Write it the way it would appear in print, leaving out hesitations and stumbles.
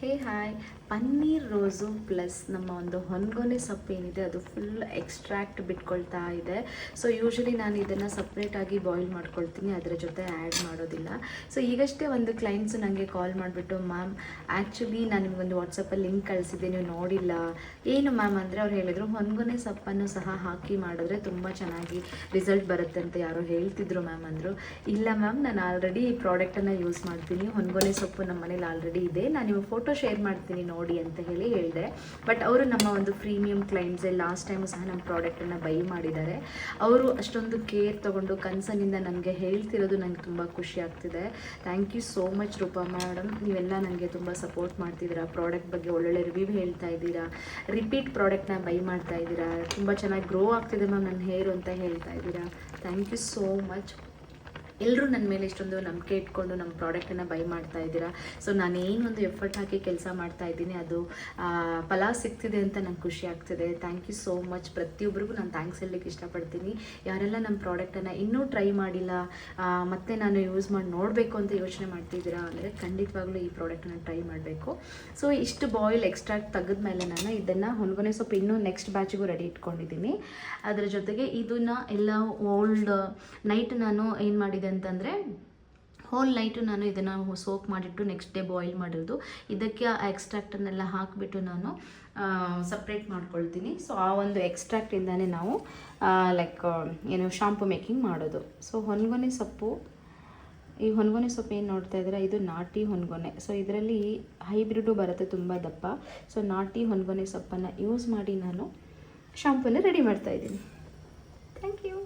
ಹೇ hi, paneer rose plus ನಮ್ಮ ಒಂದು ಹೊನ್ಗೊನೆ ಸೊಪ್ಪು ಏನಿದೆ ಅದು ಫುಲ್ ಎಕ್ಸ್ಟ್ರಾಕ್ಟ್ ಬಿಟ್ಕೊಳ್ತಾ ಇದೆ. ಸೊ ಯೂಶ್ವಲಿ ನಾನು ಇದನ್ನು ಸಪ್ರೇಟಾಗಿ ಬಾಯ್ಲ್ ಮಾಡ್ಕೊಳ್ತೀನಿ, ಅದರ ಜೊತೆ ಆ್ಯಡ್ ಮಾಡೋದಿಲ್ಲ. ಸೊ ಈಗಷ್ಟೇ ಒಂದು ಕ್ಲೈಂಟ್ಸು ನನಗೆ ಕಾಲ್ ಮಾಡಿಬಿಟ್ಟು, ಮ್ಯಾಮ್ ಆ್ಯಕ್ಚುಲಿ ನಾನು ನಿಮಗೊಂದು ವಾಟ್ಸಪ್ಪಲ್ಲಿ ಲಿಂಕ್ ಕಳಿಸಿದ್ದೆ, ನೀವು ನೋಡಿಲ್ಲ. ಏನು ಮ್ಯಾಮ್ ಅಂದರೆ ಅವ್ರು ಹೇಳಿದರು, ಹೊನ್ಗೊನೆ ಸೊಪ್ಪನ್ನು ಸಹ ಹಾಕಿ ಮಾಡಿದ್ರೆ ತುಂಬ ಚೆನ್ನಾಗಿ ರಿಸಲ್ಟ್ ಬರುತ್ತೆ ಅಂತ ಯಾರೋ ಹೇಳ್ತಿದ್ರು ಮ್ಯಾಮ್ ಅಂದರು. ಇಲ್ಲ ಮ್ಯಾಮ್, ನಾನು ಆಲ್ರೆಡಿ ಈ ಪ್ರಾಡಕ್ಟನ್ನು ಯೂಸ್ ಮಾಡ್ತೀನಿ, ಹೊನ್ಗೊನೆ ಸೊಪ್ಪು ನಮ್ಮ ಮನೇಲಿ ಆಲ್ರೆಡಿ ಇದೆ, ನಾನು ನಿಮಗೆ ಫೋಟೋ ಶೇರ್ ಮಾಡ್ತೀನಿ ನೋಡಿ ಅಂತ ಹೇಳಿದೆ. ಬಟ್ ಅವರು ನಮ್ಮ ಒಂದು ಪ್ರೀಮಿಯಂ ಕ್ಲೈಂಟ್ಸೇ, ಲಾಸ್ಟ್ ಟೈಮು ಸಹ ನಮ್ಮ ಪ್ರಾಡಕ್ಟನ್ನು ಬೈ ಮಾಡಿದ್ದಾರೆ. ಅವರು ಅಷ್ಟೊಂದು ಕೇರ್ ತೊಗೊಂಡು ಕನ್ಸರ್ನಿಂದ ನನಗೆ ಹೇಳ್ತಿರೋದು ನನಗೆ ತುಂಬ ಖುಷಿ ಆಗ್ತಿದೆ. Thank you so much Roopa madam, ನೀವೆಲ್ಲ ನನಗೆ ತುಂಬ ಸಪೋರ್ಟ್ ಮಾಡ್ತಿದ್ದೀರಾ, ಪ್ರಾಡಕ್ಟ್ ಬಗ್ಗೆ ಒಳ್ಳೊಳ್ಳೆ ರಿವ್ಯೂ ಹೇಳ್ತಾ ಇದ್ದೀರಾ, ರಿಪೀಟ್ ಪ್ರಾಡಕ್ಟ್ನ ಬೈ ಮಾಡ್ತಾ ಇದ್ದೀರಾ, ತುಂಬ ಚೆನ್ನಾಗಿ ಗ್ರೋ ಆಗ್ತಿದೆ ಮ್ಯಾಮ್ ನನ್ನ ಹೇರು ಅಂತ ಹೇಳ್ತಾ ಇದ್ದೀರಾ. Thank you so much. ಎಲ್ಲರೂ ನನ್ನ ಮೇಲೆ ಇಷ್ಟೊಂದು ನಂಬಿಕೆ ಇಟ್ಕೊಂಡು ನಮ್ಮ ಪ್ರಾಡಕ್ಟನ್ನು ಬೈ ಮಾಡ್ತಾ ಇದ್ದೀರಾ. ಸೊ ನಾನೇನೊಂದು ಎಫರ್ಟ್ ಹಾಕಿ ಕೆಲಸ ಮಾಡ್ತಾ ಇದ್ದೀನಿ, ಅದು ಫಲ ಸಿಗ್ತಿದೆ ಅಂತ ನಂಗೆ ಖುಷಿ ಆಗ್ತಿದೆ. Thank you so much. ಪ್ರತಿಯೊಬ್ಬರಿಗೂ ನಾನು ಥ್ಯಾಂಕ್ಸ್ ಹೇಳಲಿಕ್ಕೆ ಇಷ್ಟಪಡ್ತೀನಿ. ಯಾರೆಲ್ಲ ನಮ್ಮ ಪ್ರಾಡಕ್ಟನ್ನು ಇನ್ನೂ ಟ್ರೈ ಮಾಡಿಲ್ಲ, ಮತ್ತು ನಾನು ಯೂಸ್ ಮಾಡಿ ನೋಡಬೇಕು ಅಂತ ಯೋಚನೆ ಮಾಡ್ತಿದ್ದೀರಾ ಅಂದರೆ ಖಂಡಿತವಾಗ್ಲೂ ಈ ಪ್ರಾಡಕ್ಟನ್ನು ಟ್ರೈ ಮಾಡಬೇಕು. ಸೊ ಇಷ್ಟು ಬಾಯ್ಲ್ ಎಕ್ಸ್ಟ್ರಾಕ್ಟ್ ತೆಗೆದ್ಮೇಲೆ ನಾನು ಇದನ್ನು ಹೊನ್ಗೊನೆ ಸೊಪ್ಪು ಇನ್ನೂ ನೆಕ್ಸ್ಟ್ ಬ್ಯಾಚಿಗೂ ರೆಡಿ ಇಟ್ಕೊಂಡಿದ್ದೀನಿ. ಅದರ ಜೊತೆಗೆ ಇದನ್ನು ಎಲ್ಲ ಓಲ್ಡ್ ನೈಟ್ ನಾನು ಏನು ಮಾಡಿದೆ ಅಂತಂದರೆ, ಹೋಲ್ ನೈಟು ನಾನು ಇದನ್ನು ಸೋಕ್ ಮಾಡಿಟ್ಟು ನೆಕ್ಸ್ಟ್ ಡೇ ಬಾಯ್ಲ್ ಮಾಡಿರೋದು. ಇದಕ್ಕೆ ಆ ಎಕ್ಸ್ಟ್ರಾಕ್ಟನ್ನೆಲ್ಲ ಹಾಕಿಬಿಟ್ಟು ನಾನು ಸಪ್ರೇಟ್ ಮಾಡ್ಕೊಳ್ತೀನಿ. ಸೊ ಆ ಒಂದು ಎಕ್ಸ್ಟ್ರಾಕ್ಟಿಂದನೇ ನಾವು ಏನು ಶಾಂಪು ಮೇಕಿಂಗ್ ಮಾಡೋದು. ಸೊ ಹೊನ್ಗೊನೆ ಸೊಪ್ಪು, ಈ ಹೊನ್ಗೊನೆ ಸೊಪ್ಪು ಏನು ನೋಡ್ತಾ ಇದ್ದೀರಾ, ಇದು ನಾಟಿ ಹೊನ್ಗೊನೆ. ಸೊ ಇದರಲ್ಲಿ ಹೈಬ್ರಿಡು ಬರುತ್ತೆ ತುಂಬ ದಪ್ಪ. ಸೊ ನಾಟಿ ಹೊನ್ಗೊನೆ ಸೊಪ್ಪನ್ನು ಯೂಸ್ ಮಾಡಿ ನಾನು ಶಾಂಪೂನ ರೆಡಿ ಮಾಡ್ತಾಯಿದ್ದೀನಿ. Thank you.